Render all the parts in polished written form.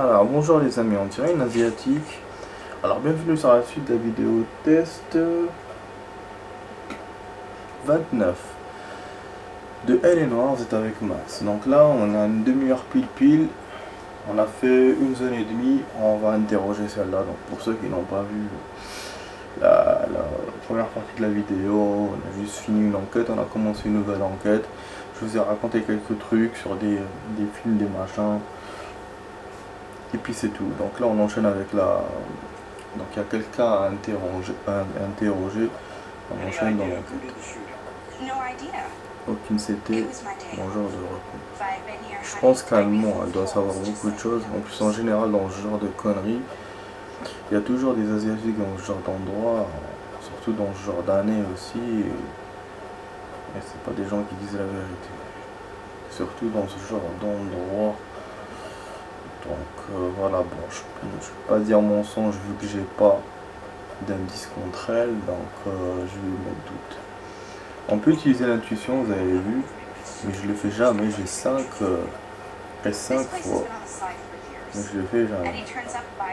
Alors bonjour les amis, on dirait une asiatique. Alors bienvenue sur la suite de la vidéo test 29 de Elle est noire, vous êtes avec Max. Donc là on a une demi-heure pile. On a fait une zone et demie, on va interroger celle-là. Donc pour ceux qui n'ont pas vu la première partie de la vidéo, on a juste fini une enquête, on a commencé une nouvelle enquête. Je vous ai raconté quelques trucs sur des films, des machins. Et puis c'est tout. Donc là on enchaîne avec la... Donc il y a quelqu'un à interroger. On enchaîne dans l'enquête. Aucune CT. Bonjour de recours. Je pense qu'Allemand, elle doit savoir beaucoup de choses. En plus en général dans ce genre de conneries, il y a toujours des asiatiques dans ce genre d'endroit, surtout dans ce genre d'année aussi. Et c'est pas des gens qui disent la vérité. Surtout dans ce genre d'endroit. Donc voilà, bon, je ne vais pas dire mensonge vu que j'ai pas d'indice contre elle, donc je vais mettre doute. On peut utiliser l'intuition, vous avez vu, mais je le fais jamais, j'ai 5 fois, mais je le fais jamais.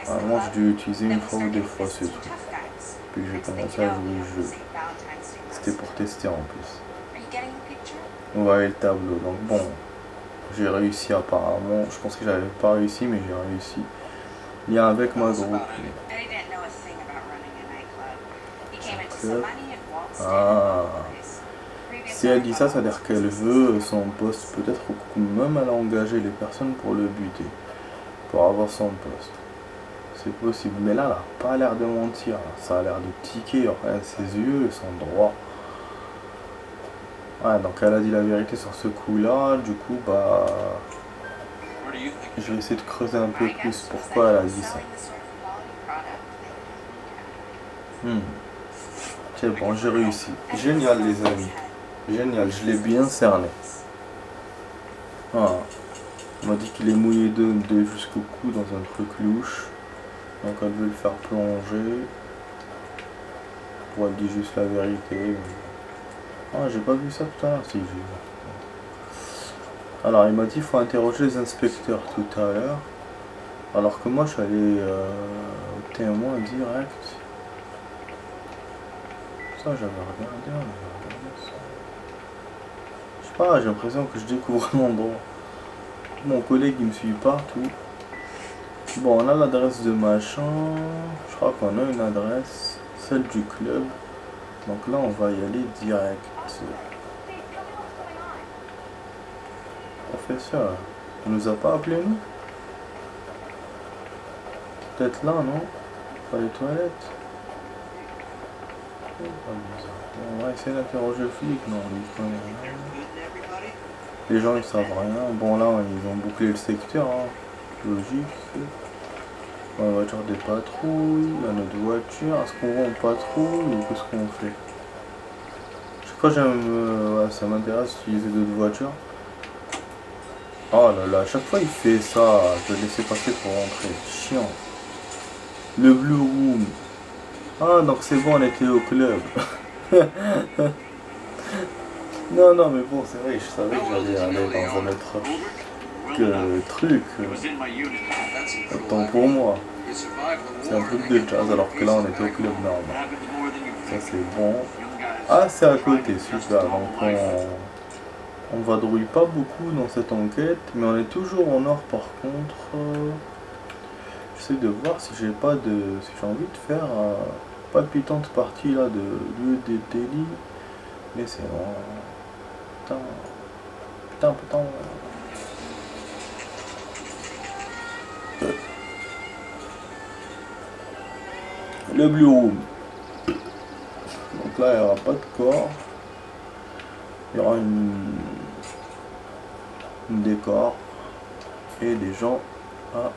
Normalement je dû utiliser une fois ou deux fois ce truc, puis j'ai commencé à jouer le jeu. C'était pour tester en plus. Vous voyez le tableau, donc bon. J'ai réussi apparemment, je pense que j'avais pas réussi mais j'ai réussi. Lien avec ma groupe. Ah. Si elle dit ça, ça veut dire qu'elle veut son poste. Peut-être que même elle a engagé les personnes pour le buter. Pour avoir son poste. C'est possible. Mais là, elle n'a pas l'air de mentir. Ça a l'air de tiquer. Regarde ses yeux, sont droits. Ouais, donc elle a dit la vérité sur ce coup-là, du coup, bah... Je vais essayer de creuser un peu plus pourquoi elle a dit ça. C'est bon, j'ai réussi. Génial les amis. Génial, je l'ai bien cerné. Ah. On m'a dit qu'il est mouillé de jusqu'au cou dans un truc louche. Donc elle veut le faire plonger. Pour elle dit juste la vérité. Ah, j'ai pas vu ça tout à l'heure, si j'ai vu. Alors, il m'a dit qu'il faut interroger les inspecteurs tout à l'heure. Alors que moi, je suis allé au témoin direct. Ça, j'avais regardé ça. Je sais pas, j'ai l'impression que je découvre l'endroit. Mon collègue, il me suit partout. Bon, on a l'adresse de machin. Je crois qu'on a une adresse, celle du club. Donc là, on va y aller direct. Professeur, on nous a pas appelé nous? Peut-être là, non? Pas les toilettes? On va essayer d'interroger le flic, non, il connaît rien. Les gens ils savent rien. Bon là, ils ont bouclé le secteur, hein. Logique. La voiture des patrouilles, là notre voiture, est-ce qu'on va en patrouille ou qu'est-ce qu'on fait? Je crois que j'aime, ouais, ça m'intéresse d'utiliser d'autres voitures. Oh là là, à chaque fois il fait ça, je vais le laisser passer pour rentrer, chiant. Le Blue Room. Ah donc c'est bon, on était au club. Non mais bon c'est vrai, je savais que j'allais aller dans un autre truc. Autant pour moi. C'est un truc de jazz alors que là on était au club normal. Ça c'est bon. Ah c'est à côté, super, donc on vadrouille pas beaucoup dans cette enquête, mais on est toujours en or par contre. J'essaie de voir si j'ai pas de... si j'ai envie de faire palpitante partie là de lieu des délits. Mais c'est bon. Putain. Le Blue Room. Donc là il n'y aura pas de corps. Il y aura un décor et des gens à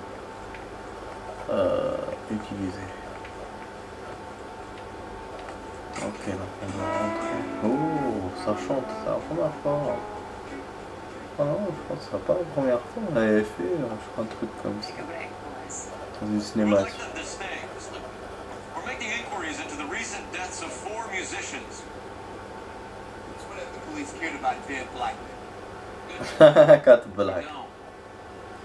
utiliser. Ok, donc on va rentrer. Oh, ça chante, c'est la première fois. Ah non, je pense que ce sera pas la première fois. On avait fait, je crois, un truc comme ça. Dans une cinématique. Cat Black.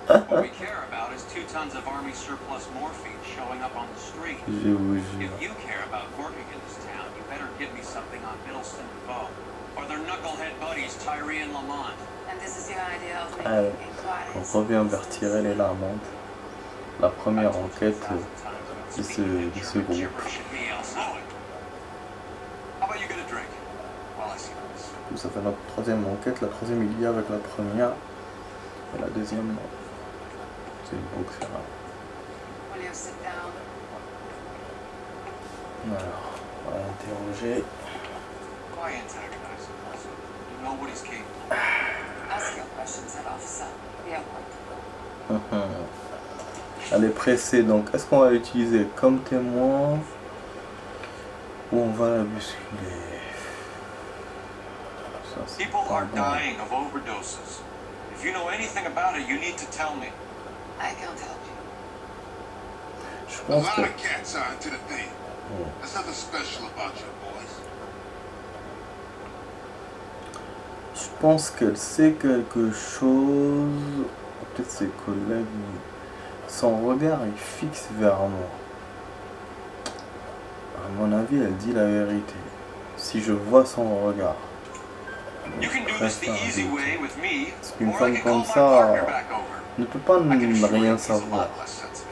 What we care about is 2 tons of Army surplus morphine showing up on the street. Je vous If jure. you care about working in this town, you better give me something on Middleston and Bow, or their knucklehead buddies Tyree and Lamont. And this is your idea of Allez, making inquiries. on revient vers Tyrell et Lamante. La première enquête de ce groupe. How about you get a drink while I see this? Ça fait notre troisième enquête. La troisième il y a avec la première. Et la deuxième, non. C'est une boucle, c'est rare. Will you sit down? Alors, on va l'interroger. Why antagonize him? Also, you know what he's capable of. Ask your questions, head officer. We have work to do. Elle est pressée, donc est-ce qu'on va l'utiliser comme témoin ou on va la bousculer? Ça, c'est People pas are bon. dying of overdoses. If you know anything about it, you need to tell me. I can't help you. Je A pense lot que of cats are into the thing. There's nothing special about you boys. je pense qu'elle sait quelque chose. Peut-être ses collègues. Mais son regard est fixe vers moi. À mon avis, elle dit la vérité. Si je vois son regard. You can do this the easy way with me, Parce qu'une or I femme can comme call my ça partner back over. ne peut pas I can assure you rien he's a savoir. lot less sensitive.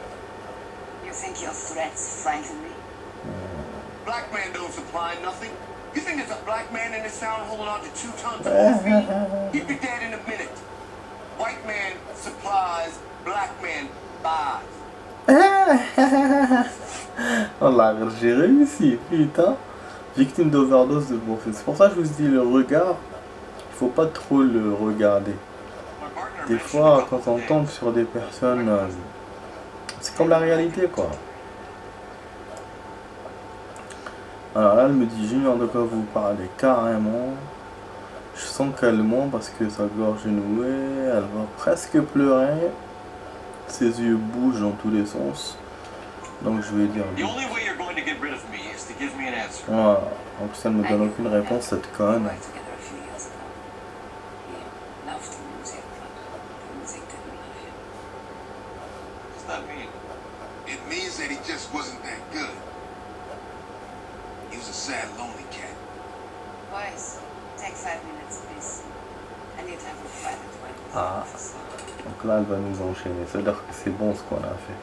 You think your threats frighten me? Black man don't supply nothing. You think there's a black man in this town holding on to 2 tons of morphine? He'd be dead in a minute. White man supplies, black man buys. Oh là, j'ai réussi, putain. Victime d'overdose de morphine. C'est pour ça que je vous dis le regard. Il faut pas trop le regarder. My partner Des mentioned fois, a couple quand on of tombe names. sur des personnes, c'est comme la réalité, quoi. Alors là, elle me dit, j'ignore de quoi vous parlez carrément. Je sens qu'elle ment parce que sa gorge est nouée, elle va presque pleurer. Ses yeux bougent dans tous les sens. Donc je vais dire The oui. only way you're going to get rid of me is to give me an answer. Voilà. En plus, elle me donne aucune réponse, cette We conne. worked together a few years ago. He loved music, but the music didn't love him. What does that mean? It means that he just wasn't that good. He was a sad, lonely cat. Boys, take 5 minutes, please. I need to have a private word with Ah. the officer. Donc là, elle va nous enchaîner. C'est-à-dire que c'est bon ce qu'on a fait.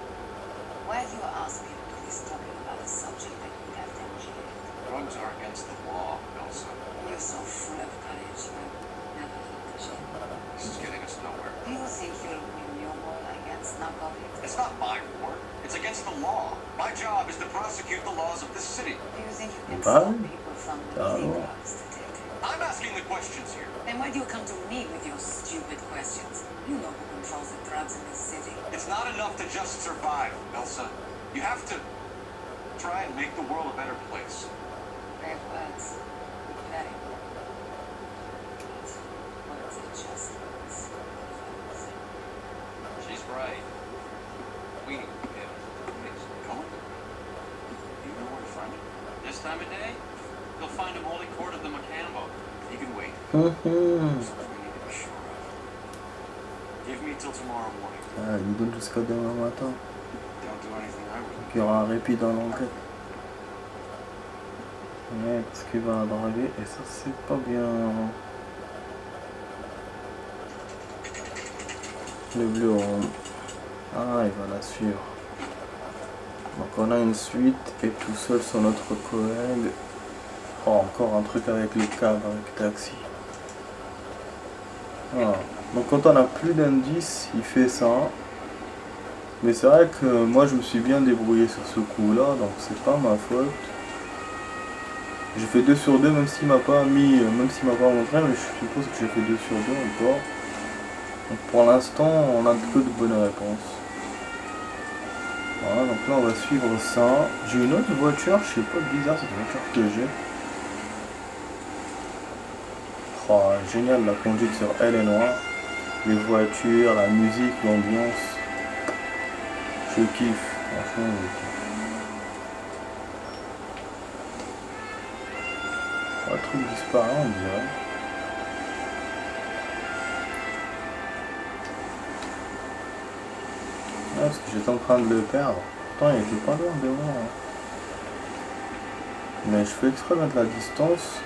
Why do you ask me to do this talking about a subject that you have demonstrated? Drugs are against the law, Elsa. You're so full of courage, but never felt ashamed. This is getting us nowhere. Do you think you'll win your war against knuckleheads? It's not my war. It's against the law. My job is to prosecute the laws of this city. Do you think you can Bah stop oui. people from Ah using ouais. drugs, detective? I'm asking the questions here. Then why do you come to me with your stupid questions? You know who controls the drugs in this city. It's not enough to just survive, Elsa. You have to try and make the world a better place. Brave words. Very brave. Words are just words. She's right. We need to get going. You know where to find him? This time of day, you'll find him holding court at the Macambo. He can wait. Something we need to be sure of. Give me till tomorrow morning. Ah, elle nous donne jusqu'à demain matin. Don't do anything I wouldn't. Donc il y aura un répit dans l'enquête. Ouais, parce qu'il va la draguer et ça c'est pas bien. Le bleu rond. Ah, il va la suivre. Donc on a une suite et tout seul sur notre collègue. Oh, encore un truc avec les câbles, avec taxi. Voilà. Donc quand on a plus d'indices, il fait ça. Mais c'est vrai que moi je me suis bien débrouillé sur ce coup là, donc c'est pas ma faute. J'ai fait 2 sur 2 même s'il m'a pas mis, même s'il m'a pas montré, mais je suppose que j'ai fait 2 sur 2 encore. Donc pour l'instant on a que de bonnes réponses. Voilà, donc là on va suivre ça. J'ai une autre voiture, je sais pas, bizarre cette voiture que j'ai. Oh, génial la conduite sur elle est noire. Les voitures, la musique, l'ambiance. Je kiffe, franchement je kiffe. Un truc disparaît on dirait. parce que j'étais en train de le perdre. Pourtant, il était pas loin de moi. Hein. Mais je fais exprès de mettre la distance.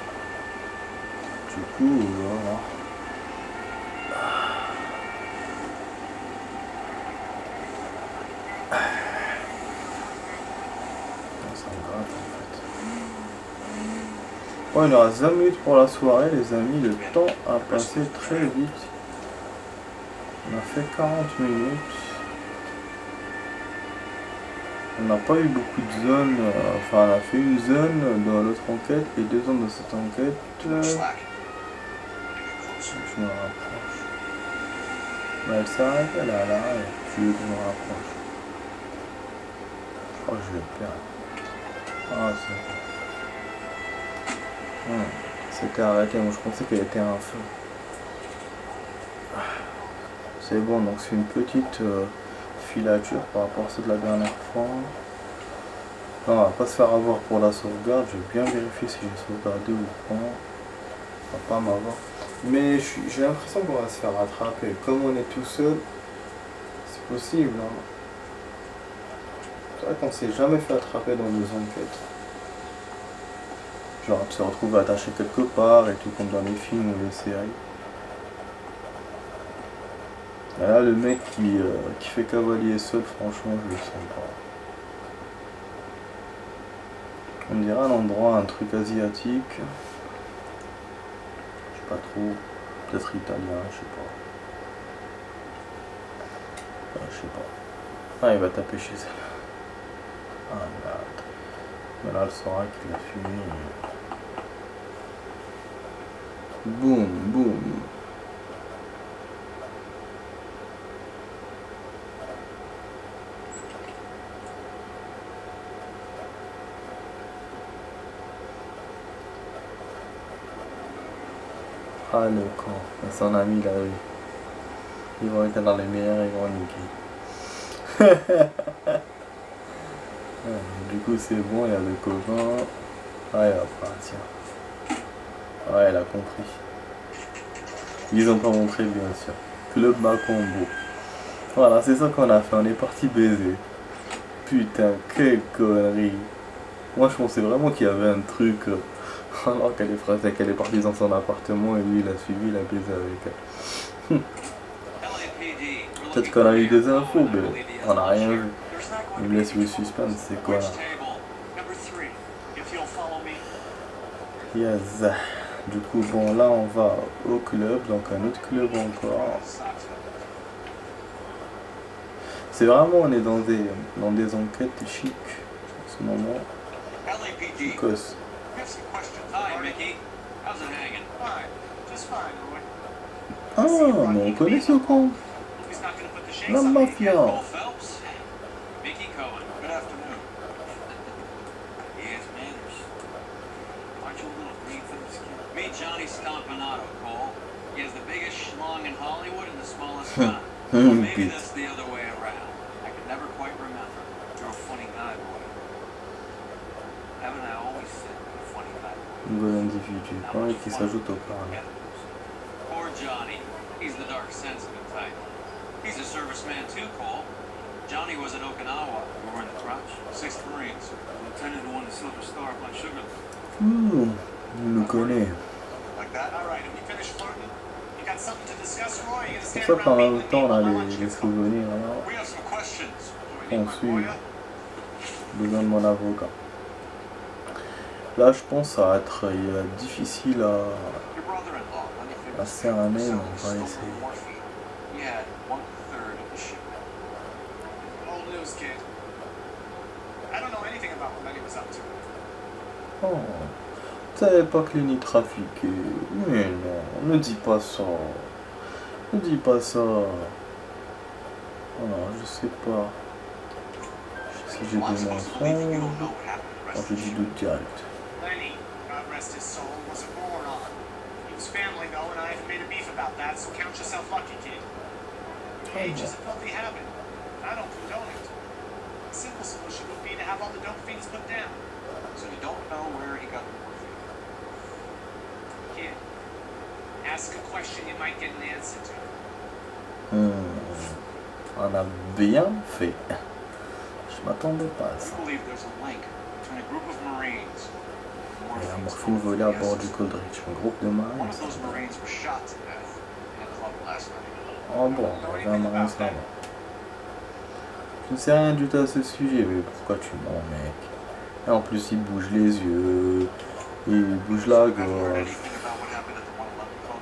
Du coup, voilà. Ça me gratte en fait. Bon, il y aura 20 minutes pour la soirée, les amis. Le temps a passé très vite. On a fait 40 minutes. On n'a pas eu beaucoup de zones. Enfin, on a fait une zone dans l'autre enquête et 2 zones dans cette enquête. Je me rapproche. Bah, elle s'est arrêtée là, et tu veux que je me rapproche. Je crois que je vais le perdre. Ah, c'est bon. C'était arrêté, moi je pensais qu'elle était un feu. C'est bon, donc c'est une petite filature par rapport à celle de la dernière fois. Non, on va pas se faire avoir pour la sauvegarde. Je vais bien vérifier si j'ai sauvegardé ou pas. On va pas m'avoir. Mais j'ai l'impression qu'on va se faire rattraper. Comme on est tout seul, c'est possible. Hein. C'est vrai qu'on s'est jamais fait attraper dans nos enquêtes. Genre, tu se retrouves attaché quelque part et tout comme dans les films ou les séries. Et là, le mec qui fait cavalier seul, franchement, je le sens pas. On dirait un endroit, un truc asiatique. Je sais pas trop. Peut-être italien, je sais pas. Je sais pas. Ah, il va taper chez elle. Ah, merde. Mais là, elle saura qu'il a fumé. Boum, boum. Ah, le con. Son ami l'a eu. Ils vont être dans les meilleurs, ils vont niquer. Du coup, c'est bon, il y a le copain. Ah, il va partir. Ouais, elle a compris. Ils ont pas montré, bien sûr. Club Macombo. Voilà, c'est ça qu'on a fait. On est parti baiser. Putain, quelle connerie. Moi, je pensais vraiment qu'il y avait un truc. Alors qu'elle est partie dans son appartement et lui, il a suivi, il a baisé avec elle. Peut-être qu'on a eu des infos, mais on n'a rien vu. Il me laisse le suspense, c'est quoi là? Yes. Du coup, bon, là, on va au club, donc un autre club encore. C'est vraiment, on est dans des enquêtes chic en ce moment. Chicos. Ah, mais on connaît ce con. La mafia. Meet Johnny Stompanato, Cole. He has the biggest schlong in Hollywood and the smallest gun. Or maybe that's the other way around. I can never quite remember. You're a funny guy, boy. Haven't I always said you're a funny guy, boy? Nouvel individu, pareil qui s'ajoute au parrain. Poor Johnny. He's the dark sensitive type. He's a serviceman too, Cole. Johnny was at Okinawa. We were in the crotch. 6th Marines. Lieutenant who won the Silver Star up on Sugar. Il nous connaît. C'est pour ça qu'en même temps on a les souvenirs. On suit. Besoin de mon avocat. Là je pense que ça va être difficile à cerner, mais on va essayer. Oh, tu savais pas que Lenny trafiquait. Mais non, ne dis pas ça. Ne dis pas ça. Oh non, je sais pas. Si j'ai des mensonges. Oh, je dis de direct. Lenny, God rest his soul, wasn't born on. He was family though, and I haven't made a beef about that, so count yourself lucky, kid. Age is a filthy habit. I don't condone it. The simple solution would be to have all the dope fiends put down. So you don't know where he got the morphine? Kid, ask a question you might get an answer to. On a bien fait. Je m'attendais pas à ça. I believe there's a link between a group of Marines and Et la Morpheus morphine volée à bord du Coldridge. Un groupe de One marins. of those Marines was shot to death in a club last night. Oh bon, on avait un marin là. Je ne sais rien du tout à ce sujet, mais pourquoi tu mens, mec? Et en plus, il bouge les yeux, il bouge la I've heard gorge. anything about what happened at the 111 club.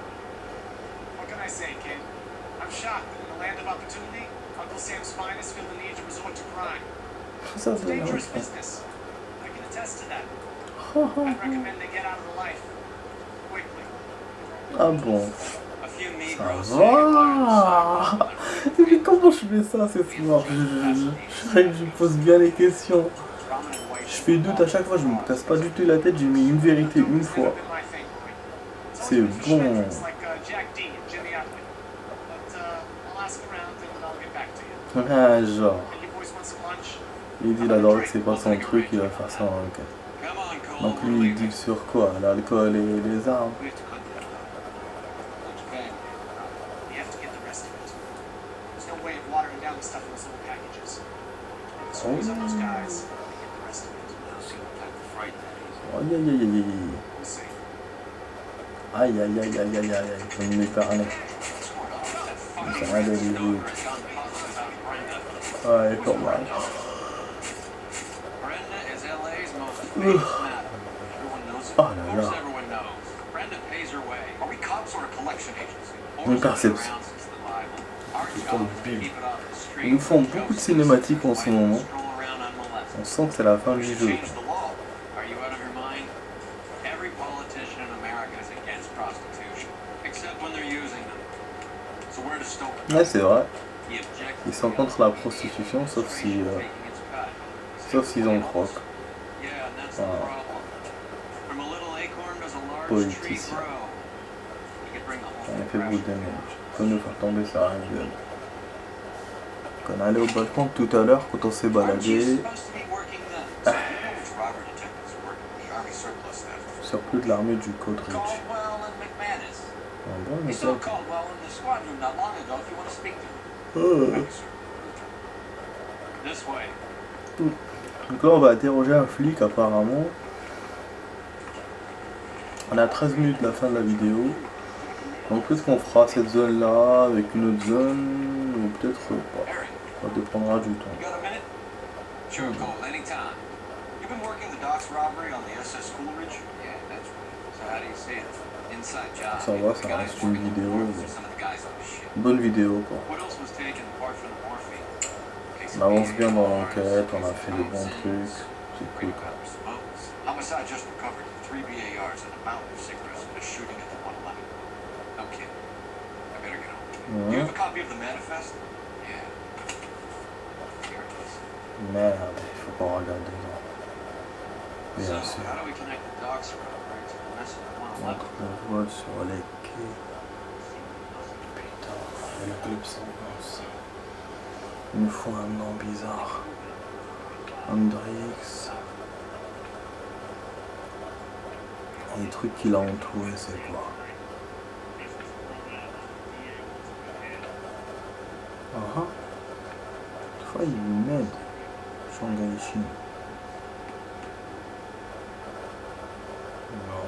What can I say, kid? I'm shocked that in the land of opportunity, Uncle Sam's finest feel the need to resort to crime. Ça, It's c'est dangerous vrai. business. I can attest to that. I'd recommend they get out of the life. Quickly. Ah bon, A few ça Negroes va. Mais comment je fais ça ce soir? Je pose bien les questions. Je fais doute à chaque fois, je me casse pas du tout la tête, j'ai mis une vérité une fois. C'est bon. Ah, genre. Il dit la drogue c'est pas son truc, il va faire ça en enquête. Come on, Cole. Donc lui il deal sur quoi? L'alcool et les armes. We have to cut that out. Okay. You have to get the rest of it. There's no way of watering down the stuff in those little packages. Squeeze on those guys, and get the rest of it. Now see what type of fright that is. Aïe aïe aïe aïe aïe. We'll see. Aïe aïe aïe aïe aïe aïe aïe. Je vais me l'épargner. Ça va de lui. Ouais, quand même. Brenda is LA's most famous madam. Everyone knows it. Oh là Of course là. everyone knows. Brenda pays her way. Are we cops or a collection agency? Une perception. Around since the Bible. Our Putain job de is to bim. keep it off the street. Ils nous font beaucoup de cinématiques en ce moment. Stroll around unmolested. On sent que c'est la fin We du should jeu. change the law. Are you out of your mind? Every politician in America is against prostitution, except when they're using them. So where to stop it? Ouais, c'est vrai. He objects Ils to sont the contre la prostitution, sauf si, taking its cut. sauf s'ils ont croque. Yeah, and that's the Ah. problem. From a little acorn does a large tree Politicien. grow. You could bring the whole On a thing fait beaucoup de crashing damage. Faut nous faire tomber sur la gueule. Quand on allait au balcon tout à l'heure, quand on s'est down. Aren't you baladé, supposed to be working the... So you know which robber detectives are working the Army surplus theft? sur plus de l'armée du Coldridge. Caldwell and McManus. En bon, We mais saw ça. Caldwell in the squad room not long ago if you want to speak to him. This way. Donc là, on va interroger un flic apparemment. On a 13 minutes de la fin de la vidéo. Donc peut-être qu'on fera cette zone là avec une autre zone ou peut-être pas. Harry, Ça dépendra du you temps. got a minute? Sure, Cole, anytime. You've been working the docks robbery on the SS Coolidge? Yeah, that's right. So how do you see it? Inside job. Ça va, ça reste une vidéo. Some of the guys on the ship. Bonne vidéo quoi. What else was taken apart from the morphine? On avance bien dans l'enquête, on a fait des bons trucs. C'est cool quoi. Homicide just recovered 3 BARs and a mountain of cigarettes and a shooting at the 111. No kidding. I better get home. You Ouais. have a copy of the manifest? Yeah. Here it is. Merde, il faut qu'on regarde dedans. Bien So, sûr. how do we connect the docks robbery to the rest of the 111? Entre le vol sur les quais. Putain, et le club s'enfonce. Il nous faut un nom bizarre. Hendrix. Les trucs qu'il a entouré, c'est quoi? Ah, des fois il m'aide. Shanghai Chine. Non.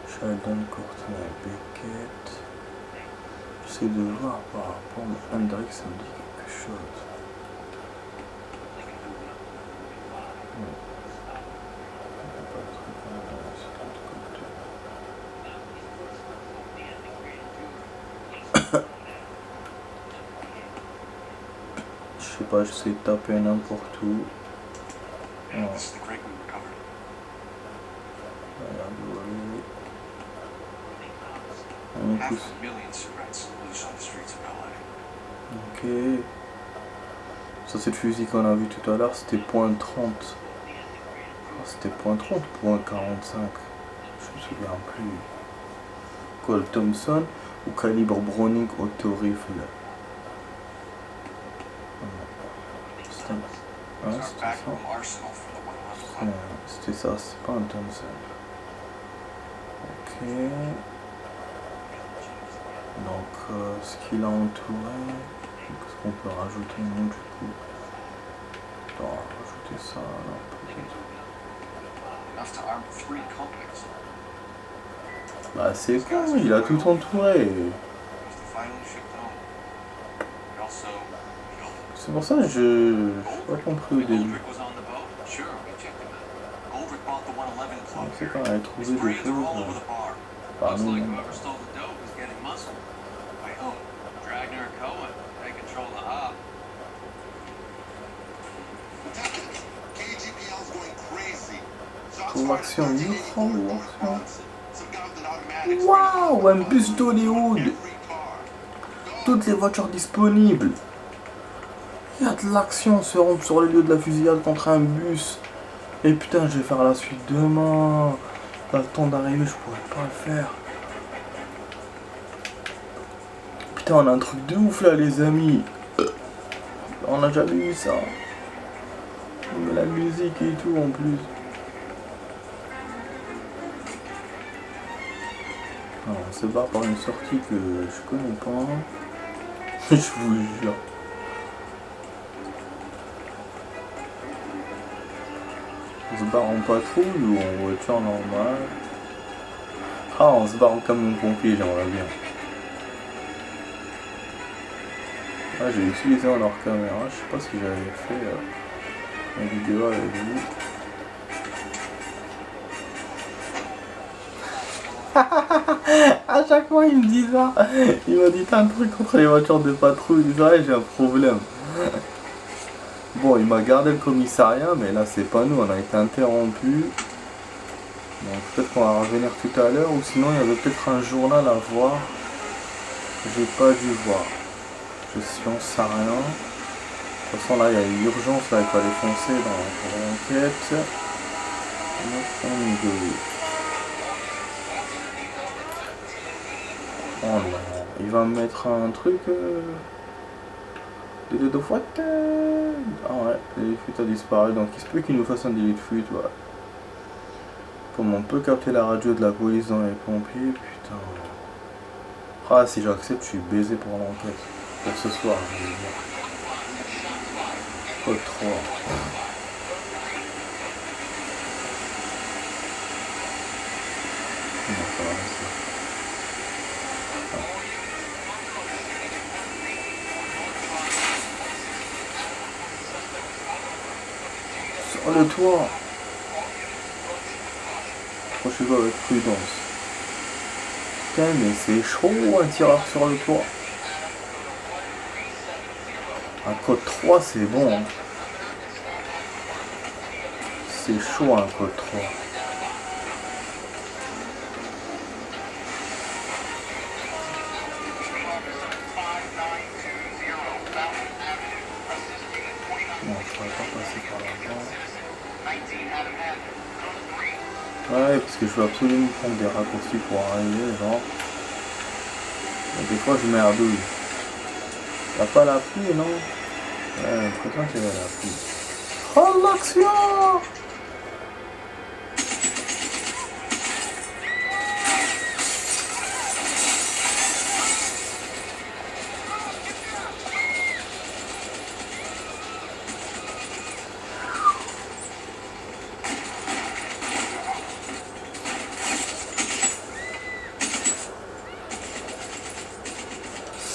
Sheldon Courtney Beckett. J'essaie de voir par rapport à Hendrix, ça me dit quelque chose. Je sais pas, j'essaie de taper n'importe où. Non, This is the crate we recovered. on Half pousse. a million cigarettes loose on the streets of LA. Ok. Ça c'est le fusil qu'on a vu tout à l'heure, c'était .30. Ah, c'était .30 ou .45. Je me souviens plus. Colt Thompson ou calibre Browning auto-rifle. C'était It's our c'était backroom ça. arsenal for the 111 club. C'était ça, c'est pas un Thompson. Ok. Donc ce qu'il a entouré. Qu'est-ce qu'on peut rajouter nous du coup? On va rajouter ça là peut-être. Enough to arm 3 companies. Bah c'est con, il a tout entouré. Finally shipped home. He also killed him. C'est pour ça que je pas compris au début. Goldrick was on the boat? Sure, we checked him out. Goldrick bought the 111 On club. sait quand elle a trouvé His des brains choses are all over the bar. par Looks like nous-mêmes. whoever stole the dope is getting muscle. By whom? Dragner and Cohen. They control the hub. KGPL's going crazy. Shots Pour fired action, at 13 8 francs ou North action. Bronson. Some guy with an automatic. Waouh, un bus d'Hollywood. Every car. Toutes les voitures disponibles. Il y a de l'action, se rendre sur le lieu de la fusillade contre un bus. Et putain, je vais faire la suite demain. Pas le temps d'arriver, je pourrais pas le faire. Putain, on a un truc de ouf là, les amis. On a jamais eu ça. On met la musique et tout en plus. Alors, on se barre par une sortie que je connais pas. Je vous jure. On se barre en patrouille ou en voiture normale? Ah, on se barre en camion pompier, j'aimerais bien. Ah, j'ai utilisé en hors caméra, je sais pas si j'avais fait une vidéo avec vous. À chaque fois il me dit ça. Il m'a dit t'as un truc contre les voitures de patrouille. C'est vrai, j'ai un problème. Bon, il m'a gardé le commissariat, mais là c'est pas nous, on a été interrompu. Donc peut-être qu'on va revenir tout à l'heure, ou sinon il y avait peut-être un journal à voir. J'ai pas dû voir. Je n'en sais rien. De toute façon là il y a une urgence, là il faut aller foncer dans l'enquête. Oh non, il va me mettre un truc délit de fuite. Ah ouais, délit de fuite a disparu, donc il se peut qu'il nous fasse un délit de fuite, voilà. Comme on peut capter la radio de la police dans les pompiers, putain. Ah, si j'accepte, je suis baisé pour l'enquête. Pour ce soir, je veux dire. Code 3. Non, ça va rester. Sur le toit. Approchez-vous avec prudence. Putain, mais c'est chaud un tireur sur le toit. Un code 3 c'est bon. Hein. C'est chaud un code 3. Non, je pourrais pas passer par là-bas. Ouais, parce que je veux absolument prendre des raccourcis pour arriver, genre. Et des fois je merdouille. Y'a pas la pluie, non? Ouais, j'ai l'impression qu'il y a la pluie. Oh, l'action!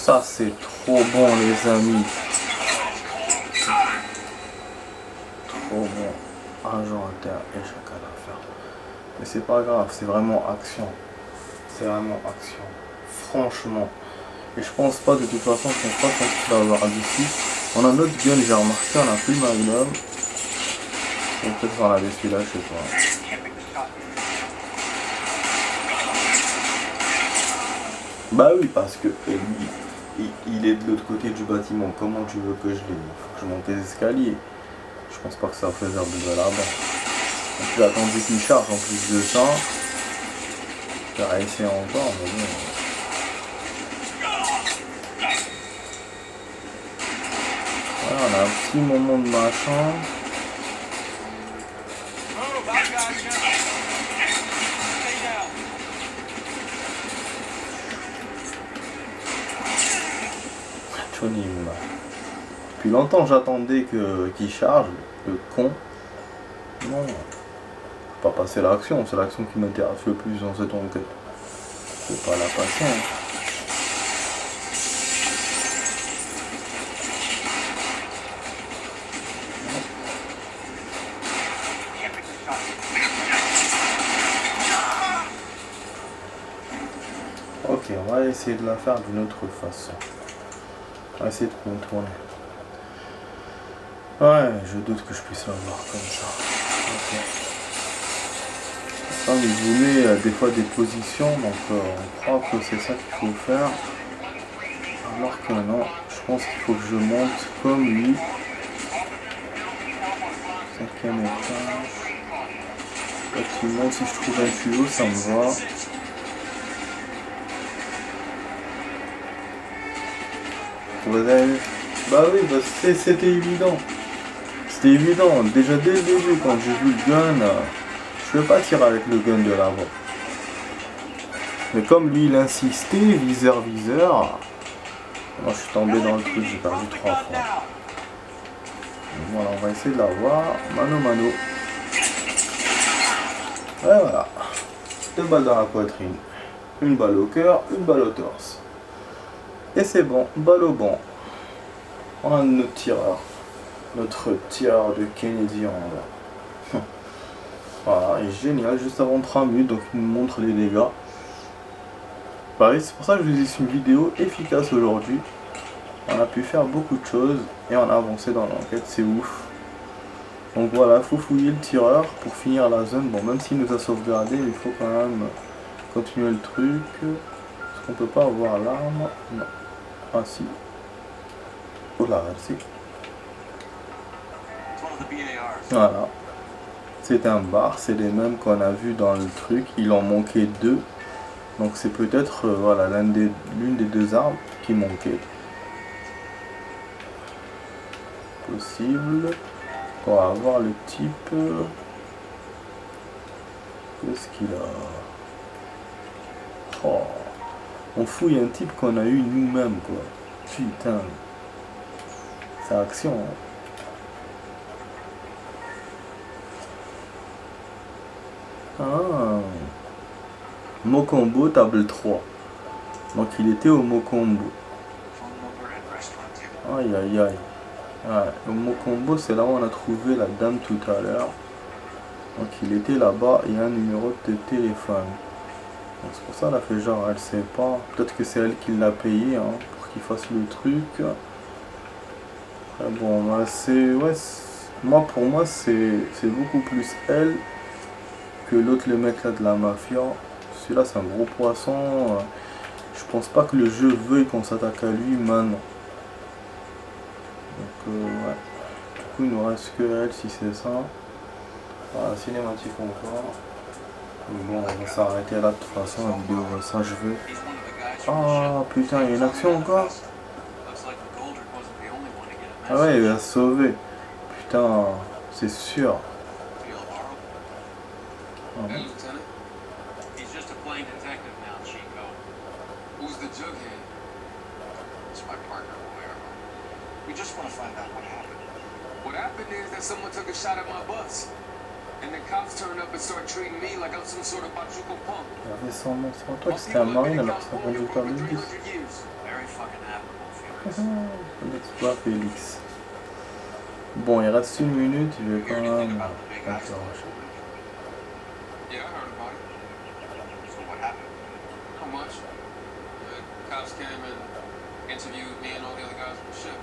Ça c'est trop bon les amis. Trop bon. Agent à terre et chacun d'affaires. Mais c'est pas grave, c'est vraiment action. C'est vraiment action. Franchement. Et je pense pas de toute façon qu'on va pas avoir d'ici. On a notre gun, j'ai remarqué, on a plus le magnum. Et peut-être qu'on avait celui-là, je sais pas. Bah oui, parce que lui, il est de l'autre côté du bâtiment. Comment tu veux que je l'ai? Il faut que je monte les escaliers. Je pense pas que ça faisable de là-bas. Donc j'ai attendu qu'il charge en plus de ça. Je vais essayer encore, mais bon. Voilà, on a un petit moment de machin. Shonim. Depuis longtemps j'attendais qu'il charge, le con. Non. Pas passer l'action, c'est l'action qui m'intéresse le plus dans cette enquête. C'est pas la patience. Ok, on va essayer de la faire d'une autre façon. On va essayer de contourner. Ouais, je doute que je puisse l'avoir comme ça. Ok. Ah, mais je vous mets des fois des positions, donc on croit que c'est ça qu'il faut faire. Alors que non, je pense qu'il faut que je monte comme lui. 5e étage. Bâtiment, si je trouve un tuyau, ça me va. Vous avez vu? Bah oui, bah c'était évident. C'était évident. Déjà dès le début, quand j'ai vu le gun, je ne vais pas tirer avec le gun de l'avant. Mais comme lui il insistait, viseur, moi je suis tombé dans le truc, j'ai perdu 3 fois. Donc, voilà, on va essayer de l'avoir. Mano mano. Et voilà. 2 balles dans la poitrine. Une balle au cœur, une balle au torse. Et c'est bon, balle au banc. On a notre tireur. Notre tireur de Kennedy en bas. Voilà, il est génial, juste avant 3 minutes, donc il nous montre les dégâts. Pareil, c'est pour ça que je vous ai fait une vidéo efficace aujourd'hui. On a pu faire beaucoup de choses et on a avancé dans l'enquête, c'est ouf. Donc voilà, il faut fouiller le tireur pour finir la zone. Bon, même s'il nous a sauvegardé, il faut quand même continuer le truc. Est-ce qu'on peut pas avoir l'arme? Non. Ah si. Oh là, si. Voilà. C'est un bar, c'est les mêmes qu'on a vu dans le truc. Il en manquait 2. Donc c'est peut-être voilà, l'une des 2 armes qui manquait. Possible. Pour avoir le type. Qu'est-ce qu'il a? Oh. On fouille un type qu'on a eu nous-mêmes quoi. Putain. C'est action. Hein. Ah. Mokombo table 3. Donc il était au Mokombo. Aïe aïe aïe. Ouais, le Mokombo c'est là où on a trouvé la dame tout à l'heure. Donc il était là-bas et un numéro de téléphone. Donc c'est pour ça qu'elle a fait genre elle sait pas. Peut-être que c'est elle qui l'a payé hein, pour qu'il fasse le truc. Après, bon bah, c'est. Ouais, moi pour moi c'est beaucoup plus elle que l'autre le mec là de la mafia. Celui-là c'est un gros poisson. Je pense pas que le jeu veuille qu'on s'attaque à lui maintenant. Donc ouais. Du coup il nous reste que elle si c'est ça. Voilà, cinématique encore. Bon on va s'arrêter là de toute façon la vidéo va s'achever. Ah putain il y a une action encore. Ah ouais il va se sauver. Putain c'est sûr. Ah, bon. We just want to find out what happened. What happened is that someone took a shot at my bus. And the cops turned up and started treating me like I'm some sort of bachuco punk. Il y avait son nom sur toi que c'était un marine alors que c'est un conducteur de bus. Un exploit Félix. Bon il reste 1 minute, je vais quand même interroger. Yeah, I heard about it. So what happened? How much? The cops came and interviewed me and all the other guys on the ship.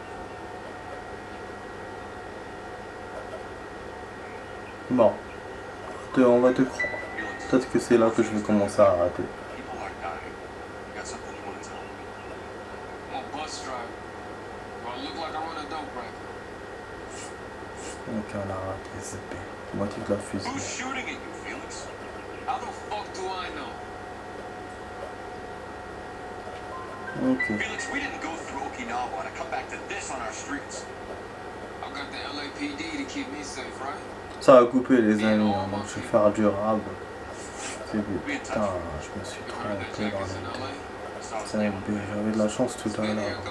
Bon, on va te croire. Peut-être que c'est là que je vais commencer à rater. People are dying. You got something you want to tell me? I'm a bus driver. Do I look like I run a dope racket? Ok, on a raté ZP. Moitié de la fusée. Who's shooting at you, Felix? How the fuck do I know? Ok. Felix, we didn't go through Okinawa to come back to this on our streets. I got the LAPD to keep me safe, right? Ça a coupé les amis, hein, donc je vais faire du rab. C'est bien. Putain, je me suis trompé dans le. J'avais de la chance tout à l'heure.